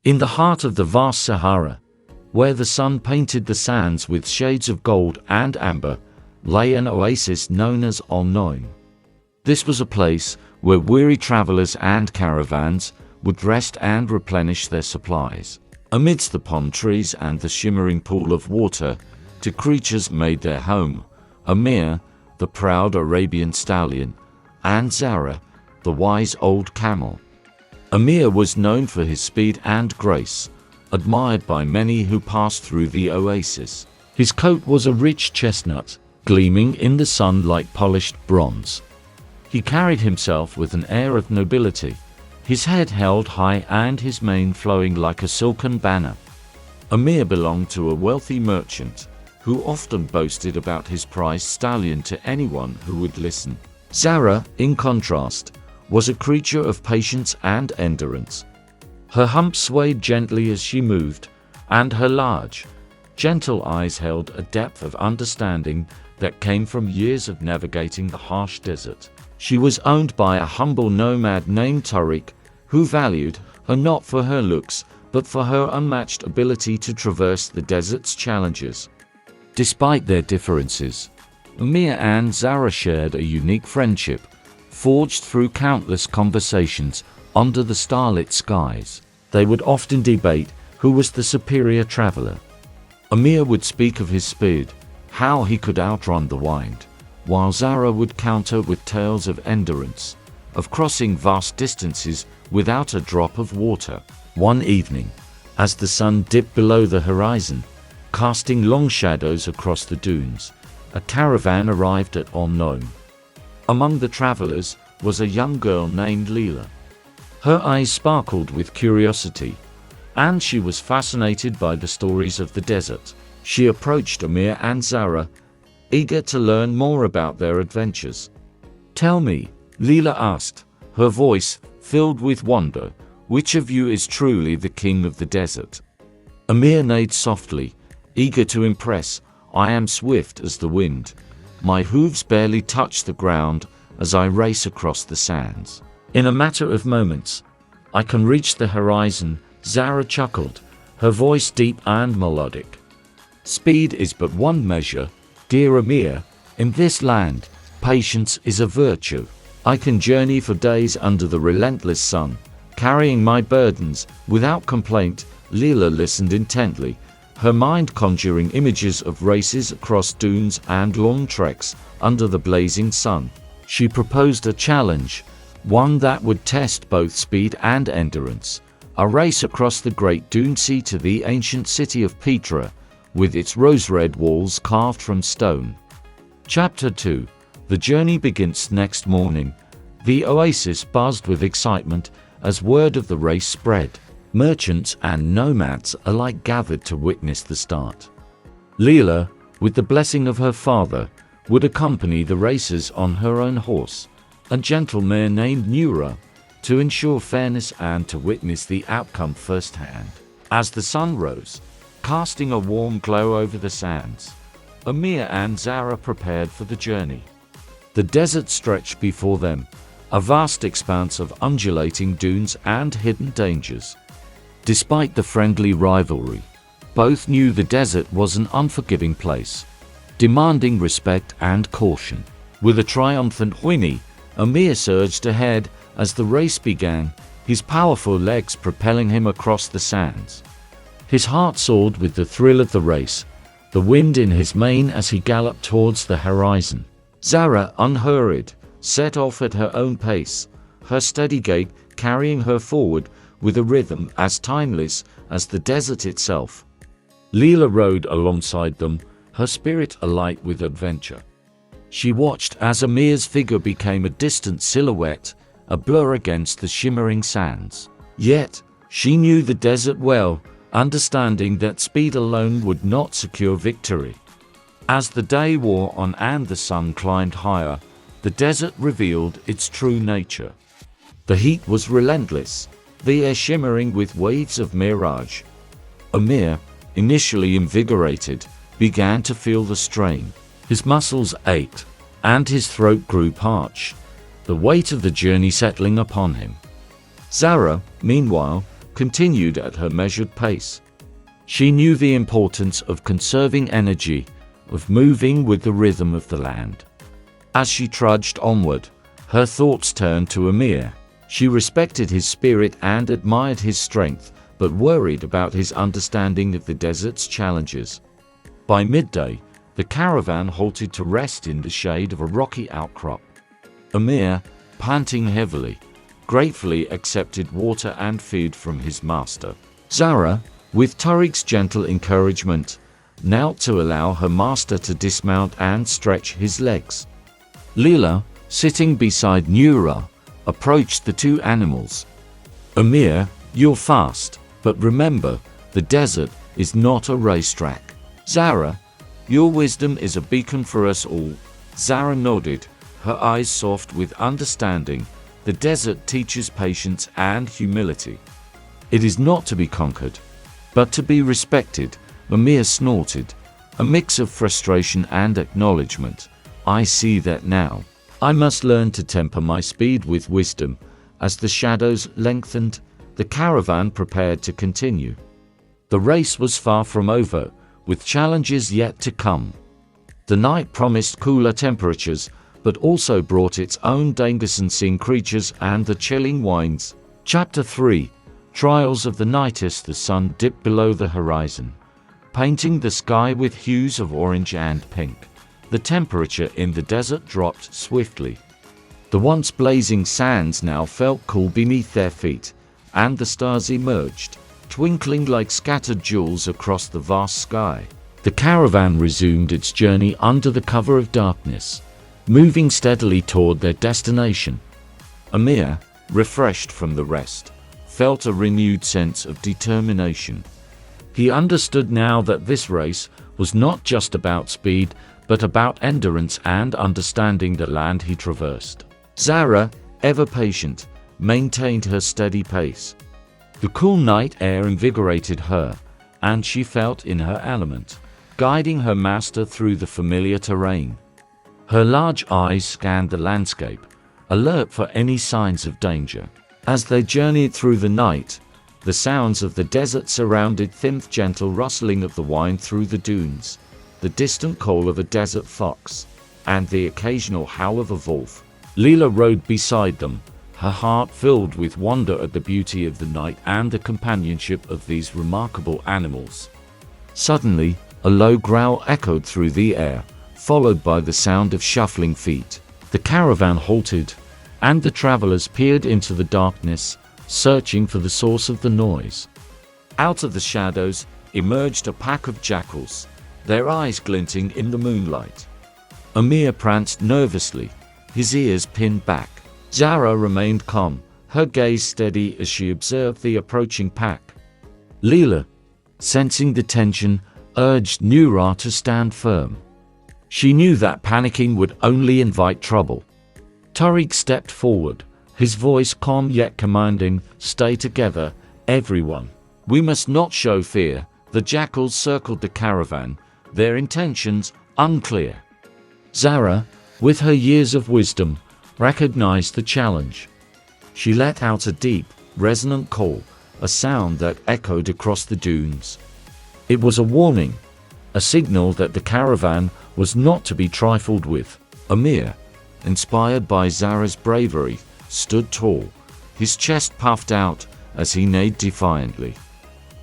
In the heart of the vast Sahara, where the sun painted the sands with shades of gold and amber, lay an oasis known as Al-Noim. This was a place where weary travelers and caravans would rest and replenish their supplies. Amidst the palm trees and the shimmering pool of water, two creatures made their home: Amir, the proud Arabian stallion, and Zara, the wise old camel. Amir was known for his speed and grace, admired by many who passed through the oasis. His coat was a rich chestnut, gleaming in the sun like polished bronze. He carried himself with an air of nobility, his head held high and his mane flowing like a silken banner. Amir belonged to a wealthy merchant, who often boasted about his prized stallion to anyone who would listen. Zara, in contrast, was a creature of patience and endurance. Her hump swayed gently as she moved, and her large, gentle eyes held a depth of understanding that came from years of navigating the harsh desert. She was owned by a humble nomad named Tariq, who valued her not for her looks, but for her unmatched ability to traverse the desert's challenges. Despite their differences, Amir and Zara shared a unique friendship, forged through countless conversations under the starlit skies. They would often debate who was the superior traveler. Amir would speak of his speed, how he could outrun the wind, while Zara would counter with tales of endurance, of crossing vast distances without a drop of water. One evening, as the sun dipped below the horizon, casting long shadows across the dunes, a caravan arrived at Al-Noim. Among the travelers was a young girl named Leila. Her eyes sparkled with curiosity, and she was fascinated by the stories of the desert. She approached Amir and Zara, eager to learn more about their adventures. "Tell me," Leila asked, her voice filled with wonder, "which of you is truly the king of the desert?" Amir neighed softly, eager to impress. "I am swift as the wind. My hooves barely touch the ground as I race across the sands. In a matter of moments, I can reach the horizon," Zara chuckled, her voice deep and melodic. "Speed is but one measure, dear Amir. In this land, patience is a virtue. I can journey for days under the relentless sun, carrying my burdens without complaint." Leila listened intently, her mind conjuring images of races across dunes and long treks under the blazing sun. She proposed a challenge, one that would test both speed and endurance: a race across the Great Dune Sea to the ancient city of Petra, with its rose-red walls carved from stone. Chapter 2. The journey begins. Next morning, the oasis buzzed with excitement as word of the race spread. Merchants and nomads alike gathered to witness the start. Leila, with the blessing of her father, would accompany the racers on her own horse, a gentle mare named Nura, to ensure fairness and to witness the outcome firsthand. As the sun rose, casting a warm glow over the sands, Amir and Zara prepared for the journey. The desert stretched before them, a vast expanse of undulating dunes and hidden dangers. Despite the friendly rivalry, both knew the desert was an unforgiving place, demanding respect and caution. With a triumphant whinny, Amir surged ahead as the race began, his powerful legs propelling him across the sands. His heart soared with the thrill of the race, the wind in his mane as he galloped towards the horizon. Zara, unhurried, set off at her own pace, her steady gait carrying her forward with a rhythm as timeless as the desert itself. Leila rode alongside them, her spirit alight with adventure. She watched as Amir's figure became a distant silhouette, a blur against the shimmering sands. Yet, she knew the desert well, understanding that speed alone would not secure victory. As the day wore on and the sun climbed higher, the desert revealed its true nature. The heat was relentless, the air shimmering with waves of mirage. Amir, initially invigorated, began to feel the strain. His muscles ached, and his throat grew parched, the weight of the journey settling upon him. Zara, meanwhile, continued at her measured pace. She knew the importance of conserving energy, of moving with the rhythm of the land. As she trudged onward, her thoughts turned to Amir. She respected his spirit and admired his strength, but worried about his understanding of the desert's challenges. By midday, the caravan halted to rest in the shade of a rocky outcrop. Amir, panting heavily, gratefully accepted water and food from his master. Zara, with Tariq's gentle encouragement, knelt to allow her master to dismount and stretch his legs. Leela, sitting beside Nura, approached the two animals. Amir, you're fast, but remember, the desert is not a racetrack. Zara, your wisdom is a beacon for us all. Zara nodded, her eyes soft with understanding. The desert teaches patience and humility. It is not to be conquered, but to be respected. Amir snorted, a mix of frustration and acknowledgement. I see that now. I must learn to temper my speed with wisdom. As the shadows lengthened, the caravan prepared to continue. The race was far from over, with challenges yet to come. The night promised cooler temperatures, but also brought its own dangers unseen creatures and the chilling winds. Chapter 3: Trials of the Night. As the sun dipped below the horizon, painting the sky with hues of orange and pink, the temperature in the desert dropped swiftly. The once blazing sands now felt cool beneath their feet, and the stars emerged, twinkling like scattered jewels across the vast sky. The caravan resumed its journey under the cover of darkness, moving steadily toward their destination. Amir, refreshed from the rest, felt a renewed sense of determination. He understood now that this race was not just about speed, but about endurance and understanding the land he traversed. Zara, ever patient, maintained her steady pace. The cool night air invigorated her, and she felt in her element, guiding her master through the familiar terrain. Her large eyes scanned the landscape, alert for any signs of danger. As they journeyed through the night, the sounds of the desert surrounded them, gentle rustling of the wind through the dunes, the distant call of a desert fox, and the occasional howl of a wolf. Leela rode beside them, her heart filled with wonder at the beauty of the night and the companionship of these remarkable animals. Suddenly, a low growl echoed through the air, followed by the sound of shuffling feet. The caravan halted, and the travelers peered into the darkness, searching for the source of the noise. Out of the shadows emerged a pack of jackals, their eyes glinting in the moonlight. Amir pranced nervously, his ears pinned back. Zara remained calm, her gaze steady as she observed the approaching pack. Leela, sensing the tension, urged Nura to stand firm. She knew that panicking would only invite trouble. Tariq stepped forward, his voice calm yet commanding. Stay together, everyone. We must not show fear. The jackals circled the caravan, their intentions unclear. Zara, with her years of wisdom, recognized the challenge. She let out a deep, resonant call, a sound that echoed across the dunes. It was a warning, a signal that the caravan was not to be trifled with. Amir, inspired by Zara's bravery, stood tall, his chest puffed out as he neighed defiantly.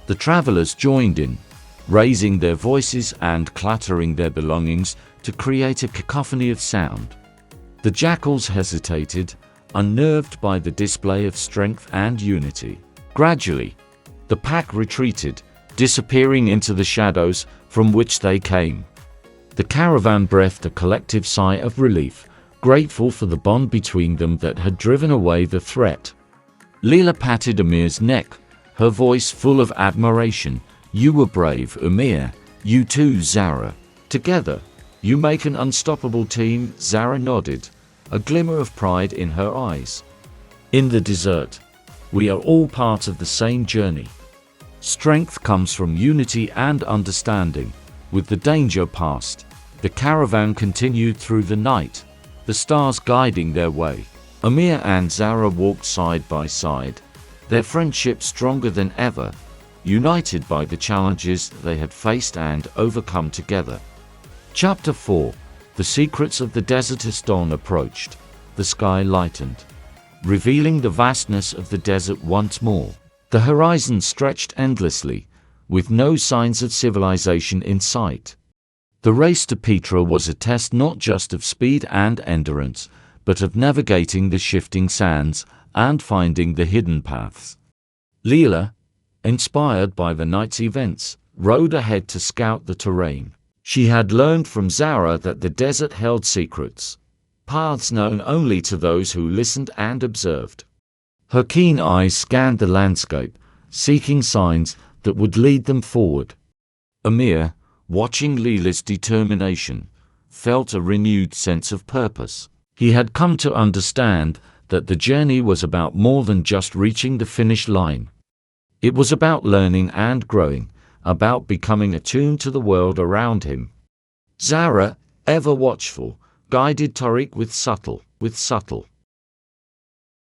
The travelers joined in, raising their voices and clattering their belongings to create a cacophony of sound. The jackals hesitated, unnerved by the display of strength and unity. Gradually, the pack retreated, disappearing into the shadows from which they came. The caravan breathed a collective sigh of relief, grateful for the bond between them that had driven away the threat. Leela patted Amir's neck, her voice full of admiration. You were brave, Amir. You too, Zara. Together, you make an unstoppable team. Zara nodded, a glimmer of pride in her eyes. In the desert, we are all part of the same journey. Strength comes from unity and understanding. With the danger past, the caravan continued through the night, the stars guiding their way. Amir and Zara walked side by side, their friendship stronger than ever, united by the challenges they had faced and overcome together. Chapter 4. The secrets of the desert. As dawn approached, the sky lightened, revealing the vastness of the desert once more. The horizon stretched endlessly, with no signs of civilization in sight. The race to Petra was a test not just of speed and endurance, but of navigating the shifting sands and finding the hidden paths. Leela, inspired by the night's events, rode ahead to scout the terrain. She had learned from Zara that the desert held secrets, paths known only to those who listened and observed. Her keen eyes scanned the landscape, seeking signs that would lead them forward. Amir, watching Leela's determination, felt a renewed sense of purpose. He had come to understand that the journey was about more than just reaching the finish line. It was about learning and growing, about becoming attuned to the world around him. Zara, ever watchful, guided Tariq with subtle